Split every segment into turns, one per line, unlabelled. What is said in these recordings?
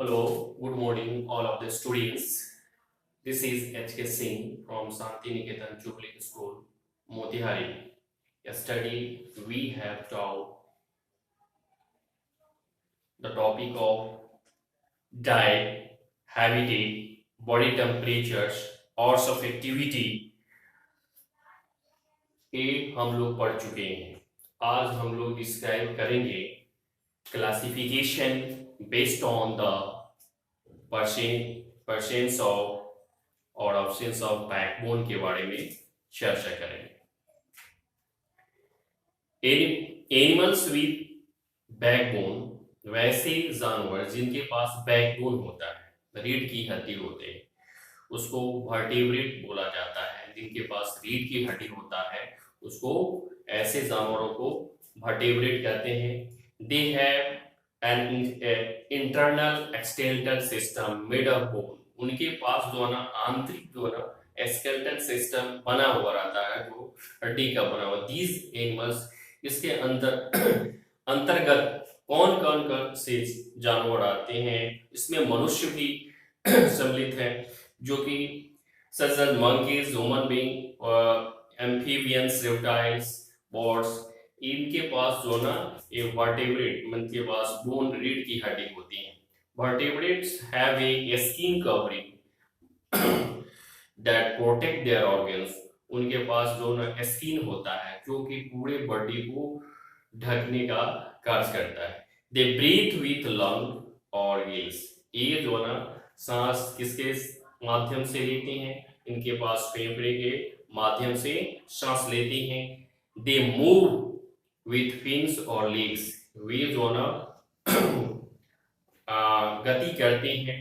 Hello, good morning, all of the students. This is H.K. Singh from Santi Niketan Public School, Motihari. Yesterday, we have taught the topic of diet, habitat, body temperatures, hours of activity ये हम लोग पढ़ चुके हैं. आज हम लोग describe करेंगे classification based on the presence of और ऑप्शंस ऑफ बैकबोन के बारे में चर्चा करेंगे. एनिमल्स विथ बैकबोन वैसे जानवर जिनके पास बैकबोन होता है, रीढ़ की हड्डी होते हैं, उसको वर्टिब्रेट बोला जाता है. जिनके पास रीढ़ की हड्डी होता है उसको ऐसे जानवरों को वर्टिब्रेट कहते हैं. They have an internal exoskeletal system made of bone. उनके पास जो है ना आंतरिक जो है ना स्केलेटल सिस्टम बना हुआ रहता है जो हड्डी का बना हुआ. दीज एनिमल्स इसके अंदर अंतर्गत कौन कौन से जानवर आते हैं, इसमें मनुष्य भी सम्मिलित है, जो कि such as monkeys, human being और एम्फीबियंस, रेप्टाइल्स, बर्ड्स. इनके पास जो ना ये वर्टिब्रेट मन के पास बोन रीढ़ की हड्डी होती है. Vertebrates have a skin covering that protect their organs. उनके पास जो ना स्किन होता है जो कि पूरे बॉडी को ढकने का कार्य करता है. दे ब्रीथ विथ लंग और गिल्स. ये जो ना सांस किसके माध्यम से लेते हैं, इनके पास फेफड़े के माध्यम से सांस लेती हैं. दे मूव विथ फिन्स और लेग्स. वे जो ना गति करते हैं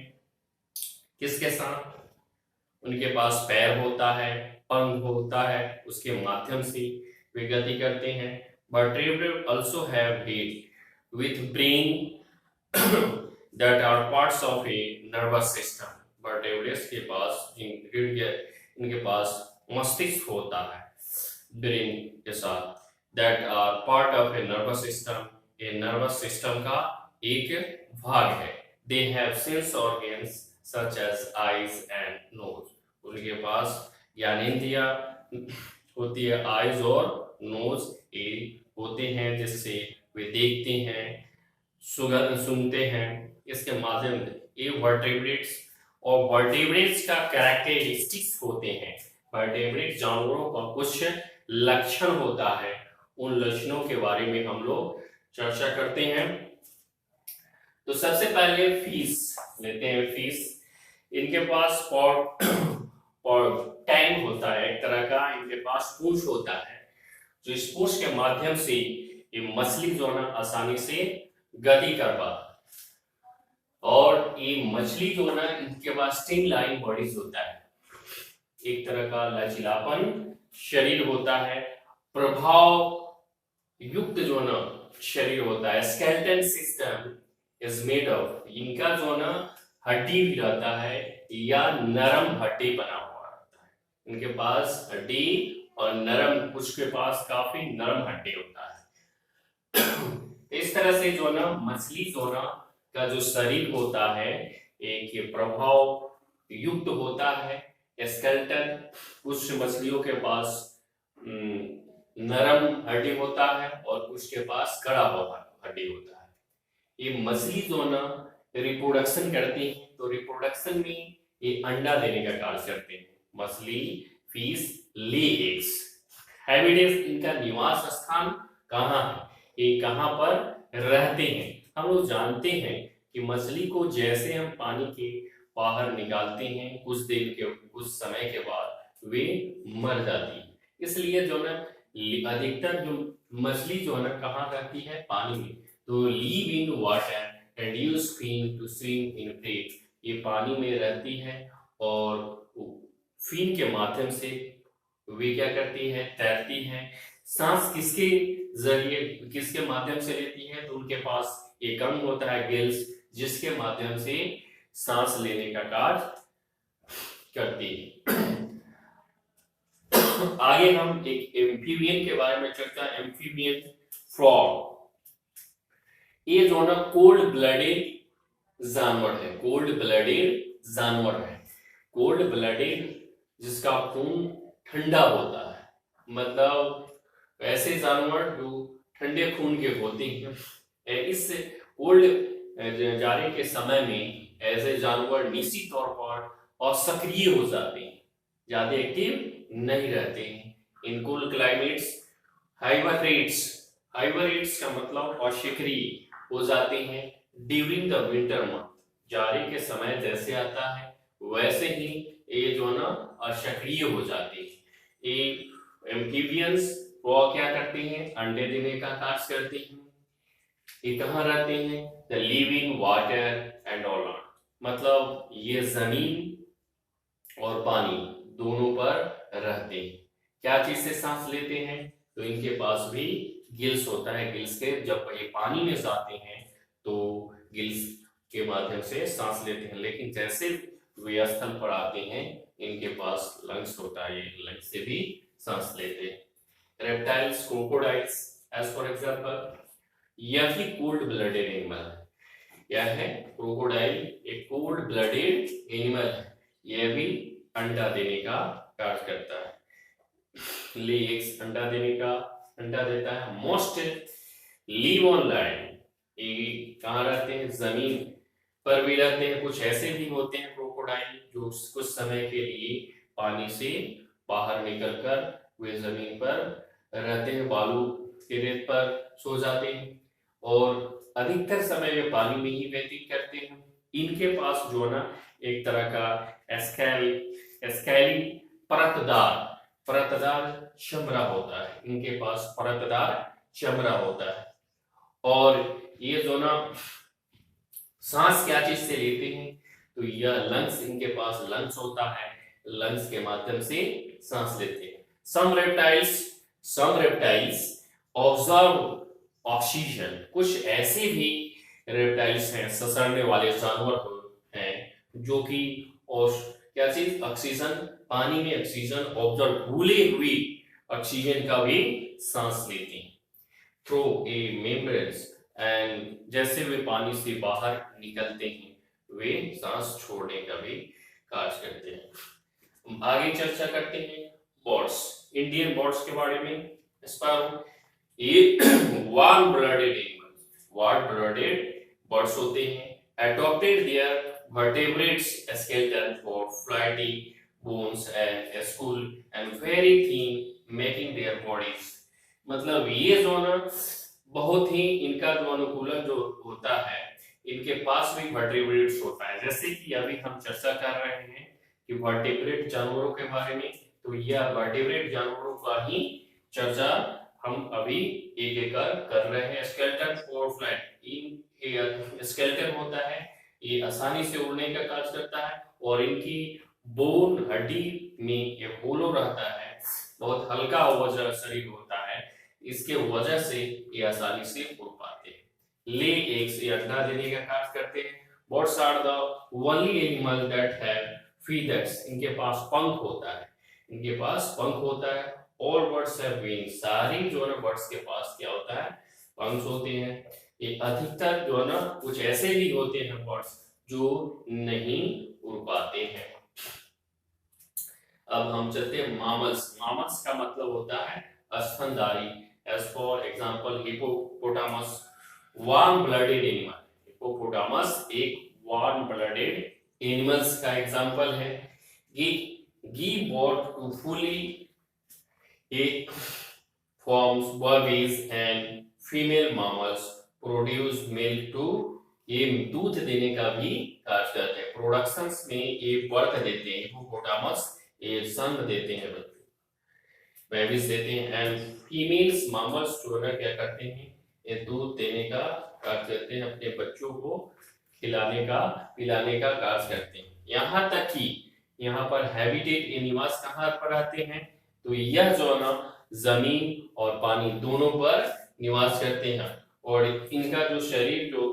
किसके साथ, उनके पास पैर होता है, पंख होता है, उसके माध्यम से वे गति करते हैं. Vertebrates also have head with brain that are parts of a nervous system. Vertebrates के पास इनके पास मस्तिष्क होता है ब्रेन के साथ, that are part of a nervous system. a nervous system का एक भाग है. They have sense organs such as eyes and nose. उनके पास ज्ञानेंद्रियां होती है, आईज और नोज ये होते हैं, जिससे वे देखते हैं, सुगंध सुनते हैं. इसके माध्यम से ये वर्टिब्रेट्स और वर्टिब्रेट्स का कैरेक्टरिस्टिक्स होते हैं. वर्टिब्रेट जानवरों का कुछ लक्षण होता है, उन लक्षणों के बारे में हम लोग चर्चा करते हैं. तो सबसे पहले फिश लेते हैं. फिश इनके पास टैंक होता है, एक तरह का इनके पास पूंछ होता है, जो इस पूंछ के माध्यम से ये मछली जो है ना आसानी से गति कर पाता. और ये मछली जो है ना इनके पास स्ट्रीम लाइन बॉडीज होता है, एक तरह का लचीलापन शरीर होता है, प्रभाव युक्त जो ना शरीर होता है. Skeleton system is made of. इनका जो ना हड्डी भी रहता है या नरम हड्डी बना हुआ रहता है. इनके पास हड्डी और नरम, कुछ के पास काफी नरम हड्डी होता है. इस तरह से जो ना मछली जो ना का जो शरीर होता है एक प्रभाव युक्त होता है. स्केलेटन, कुछ मछलियों के पास नरम हड्डी होता है और कुछ के पास कड़ा हुआ हड्डी होता है. ये मछली जो ना रिप्रोडक्शन करती है, तो रिप्रोडक्शन में ये अंडा देने का कार्य करते हैं. मछली, फिश ले एग्स. हैबिटेट, इनका निवास स्थान कहाँ है, ये कहाँ पर रहते हैं. हम लोग जानते हैं कि मछली को जैसे हम पानी के बाहर निकालते हैं, कुछ समय के बाद वे मर जाती है. इसलिए जो ना अधिकतर जो मछली जो है ना कहाँ रहती है, पानी में. तो live in water and use fin to swim in plate. ये पानी में रहती है और फिन के माध्यम से वे क्या करती है, तैरती है. सांस किसके जरिए, किसके माध्यम से लेती है, तो उनके पास एक अंग होता है गिल्स, जिसके माध्यम से सांस लेने का कार्य करती है. आगे हम एक एम्फीबियन के बारे में चर्चा. एम्फीबियन फ्रॉग, ये जो ना कोल्ड ब्लडेड जानवर है, कोल्ड ब्लडेड जानवर है। कोल्ड ब्लडेड जिसका खून ठंडा होता है, मतलब ऐसे जानवर जो ठंडे खून के होते हैं। इस कोल्ड जाड़े के समय में ऐसे जानवर निश्चित तौर पर और सक्रिय हो जाते हैं, ज्यादा एक्टिव नहीं रहते हैं। इन कूल क्लाइमेट्स हाइबरनेट्स, हाइबरनेट्स का मतलब अशिक्रिय हो जाते हैं ड्यूरिंग द विंटर मंथ। जाड़े के समय जैसे आता है वैसे ही ये जो है ना अशक्रिय हो जाते हैं। ये एम्फीबियंस वो क्या करते हैं, अंडे देने का कार्य करते हैं। ये कहाँ रहते हैं, the live in water and on land, मतलब ये जमीन और पानी दोनों पर रहते हैं। क्या चीज से सांस लेते हैं, तो इनके पास भी गिल्स होता है। गिल्स के जब ये पानी में जाते हैं तो गिल्स के माध्यम से सांस लेते हैं, लेकिन जैसे वे स्थल पर आते हैं इनके पास लंग्स होता है, ये लंग्स से भी सांस लेते हैं। Reptiles, crocodiles as for example, यह भी कोल्ड ब्लडेड एनिमल है। क्या है, क्रोकोडाइल एक कोल्ड ब्लडेड एनिमल है। यह भी अंडा देने का कार्य करता है। लेग्स अंडा देता है। मोस्ट लिव ऑन लैंड, ये कहाँ रहते हैं, जमीन पर भी रहते हैं। कुछ ऐसे भी होते हैं क्रोकोडाइल जो कुछ समय के लिए पानी से बाहर निकलकर वे जमीन पर रहते हैं, बालू के रेत पर सो जाते हैं और अधिकतर समय वे पानी में ही व्यतीत करते हैं। इनके पास जो ना एक तरह का स्कैली परतदार चमड़ा होता है। इनके पास परतदार चमड़ा होता है। और ये जो ना सांस क्या चीज से लेते हैं, तो यह लंग्स, इनके पास लंग्स होता है, लंग्स के माध्यम से सांस लेते हैं। सम रेप्टाइल्स ऑब्जर्व ऑक्सीजन, कुछ ऐसे भी रेप्टाइल्स हैं, ससरने वाले जानवर हैं जो कि और क्या चीज, ऑक्सीजन, पानी में ऑक्सीजन ऑब्जर्व, घुले हुए ऑक्सीजन का भी सांस लेते हैं थ्रू ए मेम्ब्रेन्स। एंड जैसे वे पानी से बाहर निकलते हैं वे सांस छोड़ने का भी कार्य करते हैं। आगे चर्चा करते हैं बर्ड्स, इंडियन बर्ड्स के बारे में। स्पैरो, ये warm blooded animals, warm blooded birds होते हैं। adopted their vertebrates skeleton for flighty bones and skull and very thin making their bodies, मतलब ये जो ना बहुत ही इनका जो अनुकूलन जो होता है, इनके पास भी वर्टिब्रेट्स होता है। जैसे कि अभी हम चर्चा कर रहे हैं कि वर्टिब्रेट जानवरों के बारे में, तो यह वर्टिब्रेट जानवरों का ही चर्चा हम अभी एक एक कर रहे हैं। स्केलेटन फॉर फ्लाइट, स्केलेटन होता है, ये आसानी से उड़ने का कार्य करता है और इनकी बोन हड्डी में ये होलो रहता है, बहुत हल्का वजन शरीर होता है, इसके वजह से ये आसानी से उड़ पाते हैं। ले एग्स, ये अंडा देने का कार्य करते हैं। Birds are the only animal that have feathers, इनके पास पंख होता है, इनके पास पंख होता है। और बर्ड्स हैव विंग्स, सारी जो है बर्ड्स के पास क्या होता है, पंख होते हैं। ये अधिकतर जो है ना कुछ ऐसे भी होते हैं बर्ड्स जो नहीं उड़ पाते हैं। अब हम चलते हैं मामल्स। मामल्स का मतलब होता है स्तनधारी। As for example hippopotamus, warm blooded animal. Hippopotamus एक वार्म ब्लडेड एनिमल्स का एग्जांपल है। Give birth to fully it forms babies and female mammals produce milk to, ये दूध देने का भी कार्य करते हैं। प्रोडक्शंस में ये बर्थ देते हैं, हिपोपोटामस ये सन देते हैं, बच्चों बेबीज देते हैं। एंड फीमेल्स मामल्स जो है क्या करते हैं, ये दूध देने का कार्य करते हैं, अपने बच्चों को खिलाने का पिलाने का कार्य करते हैं। यहाँ तक कि यहाँ पर हैबिटेट ये निवास कहाँ पर आते हैं, तो यह जो है ना जमीन और पानी दोनों पर निवास करते हैं। और इनका जो शरीर जो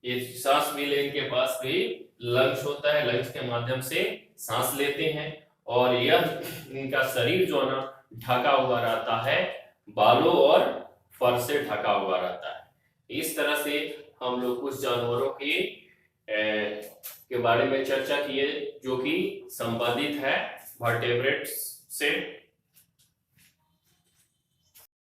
ये सांस भी ले, इनके पास भी लंग्स होता है, लंग्स के माध्यम से सांस लेते हैं। और यह इनका शरीर जो है ना ढका हुआ रहता है, बालों और फर से ढका हुआ रहता है। इस तरह से हम लोग कुछ जानवरों के के बारे में चर्चा किए, जो कि संबंधित है वर्टेब्रेट्स से।